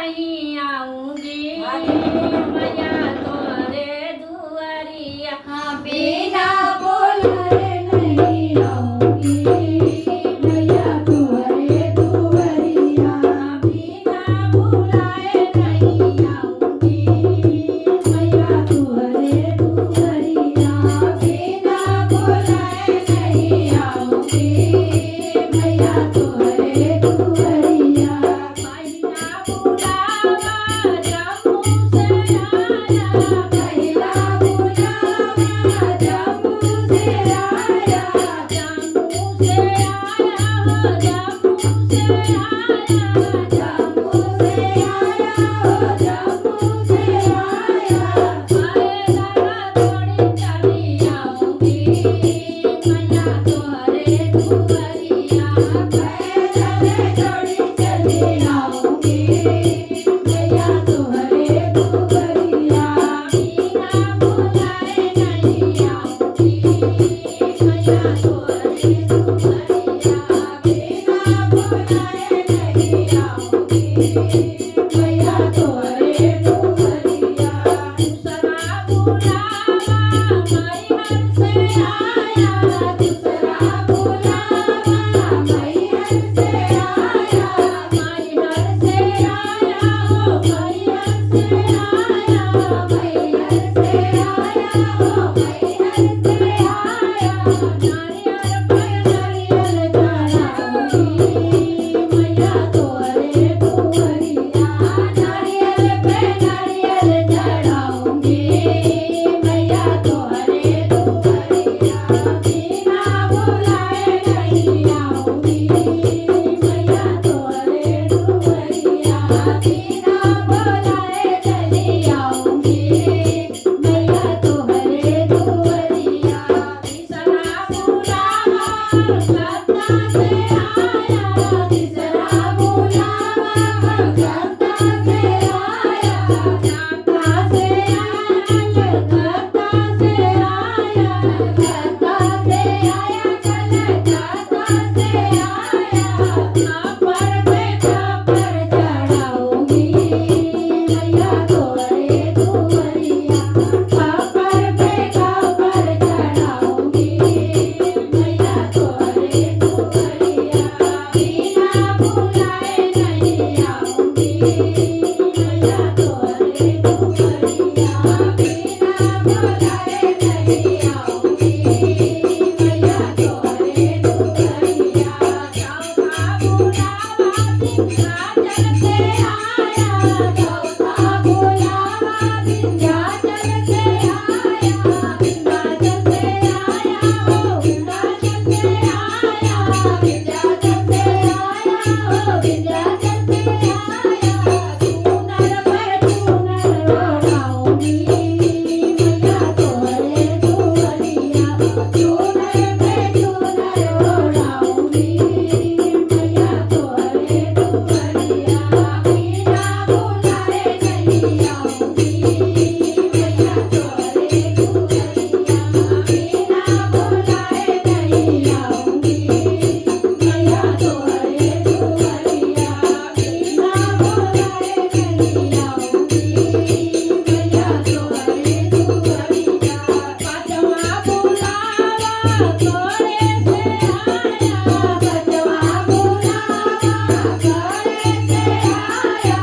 नहीं आऊंगी मैया तोरे दुआरिया। बिना बोलाए नहीं आऊंगी मैया तुम्हारे दुआरिया। बिना बुलाए नहीं आऊंगी मैया तुम्हारे दुआरिया। बिना बुलाए नहीं आऊंगी मैया तुम्हारे दुआरिया। पहिला बुलावा जम्मू से आया, पहिला बुलावा जम्मू से आया। जम्मू से आया हो, जम्मू से आया। जम्मू से आया हो, जम्मू से आया। पैदल थोड़ी चली आऊंगी मैया तोरे दुआरिया। पैदल थोड़ी चली आऊंगी मैया तुम्हारे दुआरिया। बिना बुलाए नहीं आऊंगी मैया तोरे दुआरिया। बिना बुलाए नहीं आऊंगी मैया तुम्हारे दुआरिया। दूसरा बुलावा मैहर से आया, दूसरा बुलावा मैहर से आया। मैहर से आया हो, मैहर से आया। मैहर से आया हो, मैहर से आया। नारियल पे नारियल चढ़ाऊंगी मैया तुम्हारे दुआरिया। नारियल पे नारियल चढ़ाऊंगी मैया तुम्हारे दुआरिया। बिना बुलाए नहीं आऊंगी मैया तुम्हारे दुआरिया। बिना बुलाए नहीं आऊंगी मैया तुम्हारे दुआरिया। तीसरा बुलावा कलकत्ता से आया, तीसरा बुलावा कलकत्ता से आया। कलकत्ता से आया, कलकत्ता से आया। कलकत्ता से आया, कलकत्ता से आया। खप्पर पे खप्पर चढ़ाऊंगी मैया तुम्हारे दुआरिया। खप्पर पे खप्पर चढ़ाऊंगी मैया तुम्हारे दुआरिया। बिना बुलाए नहीं आऊंगी मैया तुम्हारे दुआरिया। बिना बुलाए नहीं आऊंगी मैया तुम्हारे दुआरिया। चौथा बुलावा विंध्याचल से आया, चौथा बुलावा विंध्याचल से आया। विंध्याचल से आया हो, विंध्याचल से आया। विंध्याचल से आया हो, विंध्याचल से आया। चूनर पर चूनर ओढ़ाऊंगी मैया तुम्हारे दुआरिया। चूनर पे चूनर ओढ़ाऊंगी मैया तुम्हारे दुआरिया। बिना बुलाए नहीं आऊंगी मैया तुम्हारे दुआरिया। बिना बुलाए नहीं आऊंगी मैया तुम्हारे दुआरिया। बिना बुलाए नहीं आऊंगी मैया तुम्हारे दुआरिया। पांचवा बुलावा तोरे से आया, पांचवा बुलावा घरे से आया।